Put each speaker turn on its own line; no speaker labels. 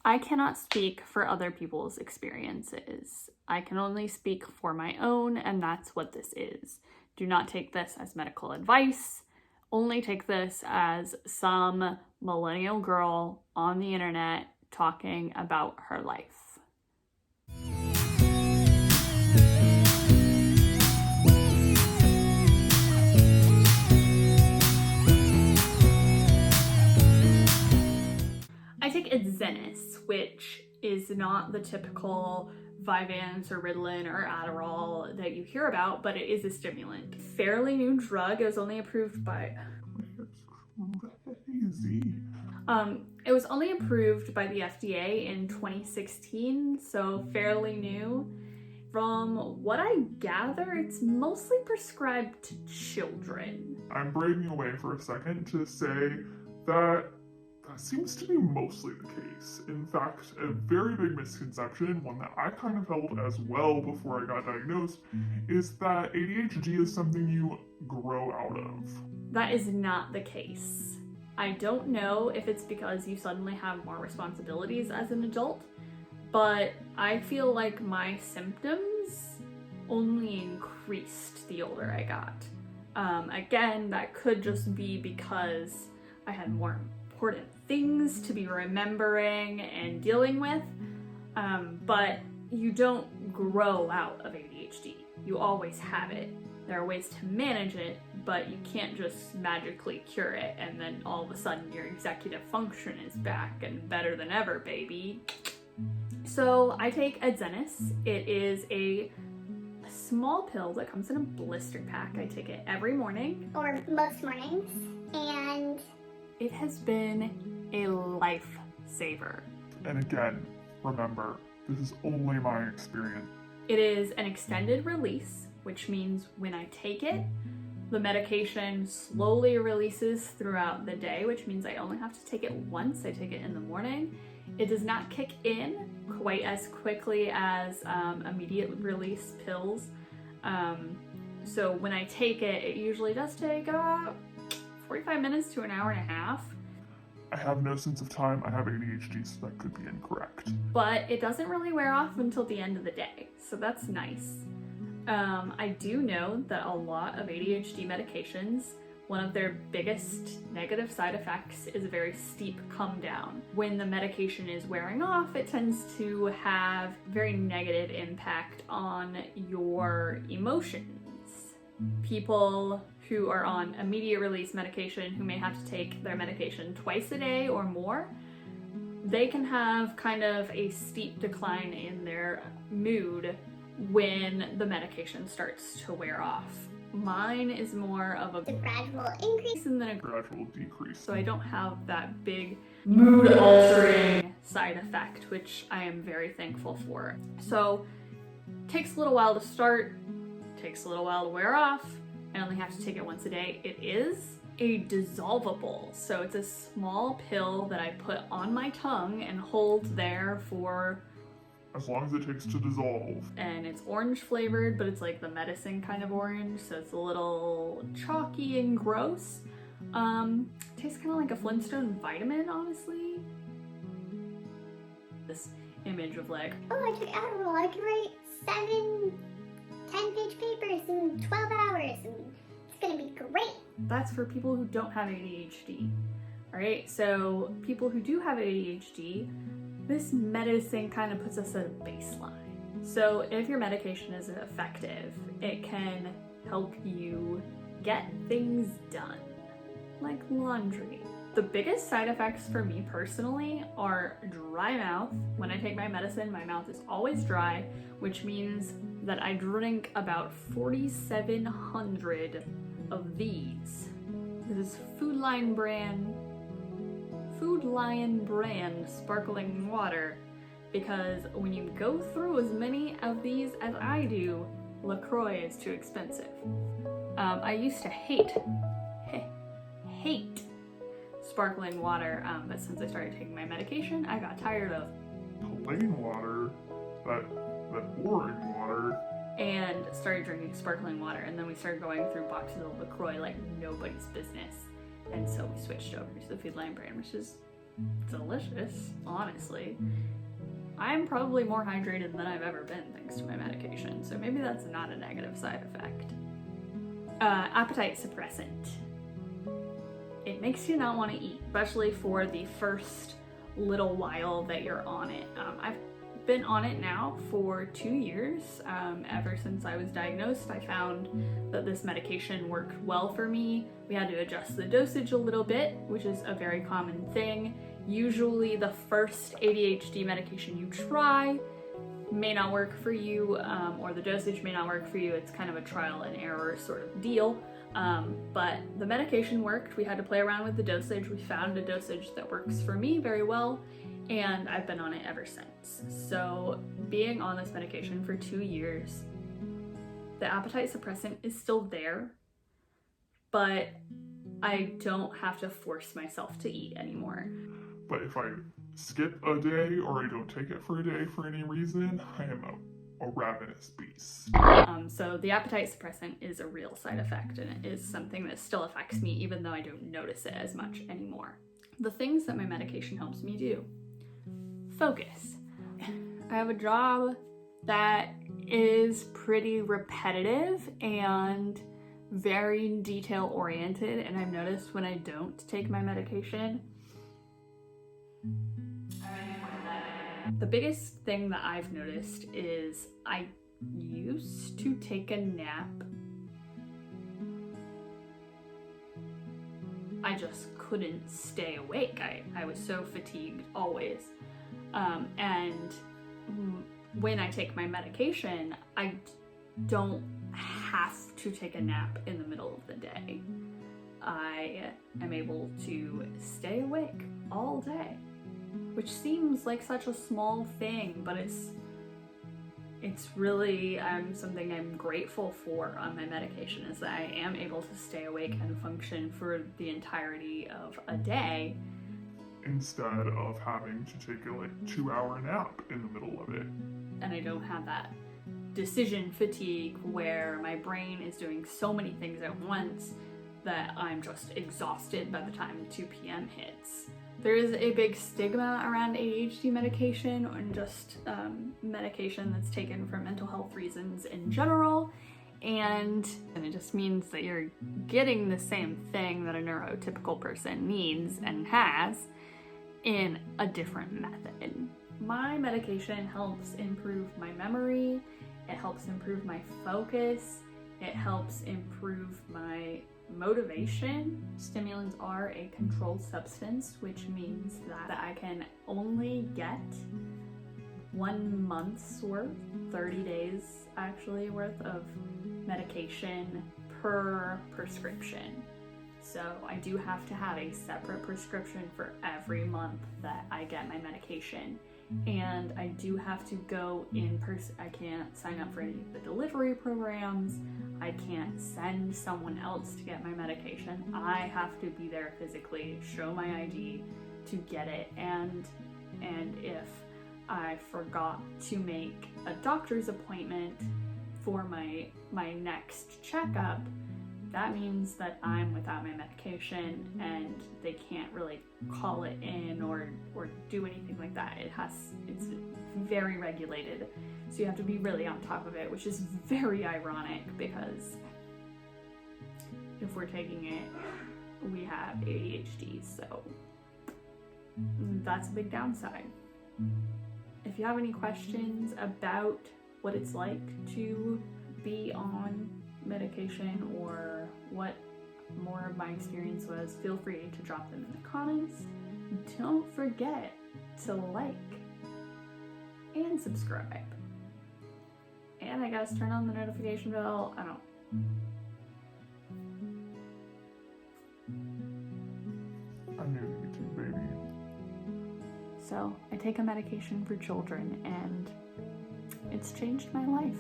I cannot speak for other people's experiences. I can only speak for my own, and that's what this is. Do not take this as medical advice. Only take this as some millennial girl on the internet talking about her life. I take Adzenys, which is not the typical Vyvanse or Ritalin or Adderall that you hear about, but it is a stimulant. Fairly new drug. It was only approved by...
Crazy.
It was only approved by the FDA in 2016, so fairly new. From what I gather, it's mostly prescribed to children.
I'm breaking away for a second to say that seems to be mostly the case. In fact, a very big misconception, one that I kind of held as well before I got diagnosed, is that ADHD is something you grow out of.
That is not the case. I don't know if it's because you suddenly have more responsibilities as an adult, but I feel like my symptoms only increased the older I got. Again, that could just be because I had more important things to be remembering and dealing with, but you don't grow out of ADHD. You always have it. There are ways to manage it, but you can't just magically cure it and then all of a sudden your executive function is back and better than ever, baby. So I take Adzenys. It is a small pill that comes in a blister pack. I take it every morning.
Or most mornings. And
it has been a lifesaver.
And again, remember, this is only my experience.
It is an extended release, which means when I take it, the medication slowly releases throughout the day, which means I only have to take it once. I take it in the morning. It does not kick in quite as quickly as immediate release pills. So when I take it, it usually does take about 45 minutes to an hour and a half.
I have no sense of time. I have ADHD, so that could be incorrect.
But it doesn't really wear off until the end of the day, so that's nice. I do know that a lot of ADHD medications, one of their biggest negative side effects is a very steep come down. When the medication is wearing off, it tends to have very negative impact on your emotions. People who are on immediate release medication, who may have to take their medication twice a day or more, they can have kind of a steep decline in their mood when the medication starts to wear off. Mine is more of a
gradual increase
and then a
gradual decrease.
So I don't have that big mood-altering side effect, which I am very thankful for. So it takes a little while to start, takes a little while to wear off. I only have to take it once a day. It is a dissolvable, so it's a small pill that I put on my tongue and hold there for
as long as it takes to dissolve.
And it's orange flavored, but it's like the medicine kind of orange, so it's a little chalky and gross. Tastes kind of like a Flintstone vitamin, honestly. This image of like,
oh, I took Adderall, I can write 7 10-page papers in 12 hours, and it's gonna be great.
That's for people who don't have ADHD. Alright, so people who do have ADHD, this medicine kind of puts us at a baseline. So if your medication is effective, it can help you get things done, like laundry. The biggest side effects for me personally are dry mouth. When I take my medicine, my mouth is always dry, which means that I drink about 4,700 of these. This is Food Lion brand sparkling water, because when you go through as many of these as I do, LaCroix is too expensive. I used to hate sparkling water, but since I started taking my medication, I got tired of
plain water, that boring water,
and started drinking sparkling water. And then we started going through boxes of LaCroix like nobody's business. And so we switched over to the Food Lion brand, which is delicious, honestly. I'm probably more hydrated than I've ever been thanks to my medication, so maybe that's not a negative side effect. Appetite suppressant. It makes you not want to eat, especially for the first little while that you're on it. I've been on it now for 2 years. Ever since I was diagnosed, I found that this medication worked well for me. We had to adjust the dosage a little bit, which is a very common thing. Usually the first ADHD medication you try may not work for you, or the dosage may not work for you. It's kind of a trial and error sort of deal. But the medication worked. We had to play around with the dosage. We found a dosage that works for me very well, and I've been on it ever since. So being on this medication for 2 years, the appetite suppressant is still there, but I don't have to force myself to eat anymore.
But if I skip a day or I don't take it for a day for any reason, I am a ravenous beast.
So the appetite suppressant is a real side effect, and it is something that still affects me even though I don't notice it as much anymore. The things that my medication helps me do. Focus. I have a job that is pretty repetitive and very detail oriented, and I've noticed when I don't take my medication, the biggest thing that I've noticed is I used to take a nap. I just couldn't stay awake. I was so fatigued always. And when I take my medication, I don't have to take a nap in the middle of the day. I am able to stay awake all day, which seems like such a small thing, but it's really something I'm grateful for on my medication, is that I am able to stay awake and function for the entirety of a day,
instead of having to take a 2-hour nap in the middle of it.
and I don't have that decision fatigue where my brain is doing so many things at once that I'm just exhausted by the time 2 p.m. hits. There is a big stigma around ADHD medication and just medication that's taken for mental health reasons in general, and it just means that you're getting the same thing that a neurotypical person needs and has in a different method. My medication helps improve my memory, it helps improve my focus, it helps improve my motivation. Stimulants are a controlled substance, which means that I can only get 1 month's worth, 30 days actually worth of medication per prescription. So I do have to have a separate prescription for every month that I get my medication. And I do have to go in person. I can't sign up for any of the delivery programs. I can't send someone else to get my medication. I have to be there physically, show my ID to get it. And if I forgot to make a doctor's appointment for my next checkup, that means that I'm without my medication and they can't really call it in or do anything like that. It's very regulated, so you have to be really on top of it, which is very ironic because if we're taking it, we have ADHD, so that's a big downside. If you have any questions about what it's like to be on medication or what more of my experience was, feel free to drop them in the comments. Don't forget to like and subscribe. And I guess turn on the notification bell. I
I'm new to YouTube, baby.
So I take a medication for children and it's changed my life.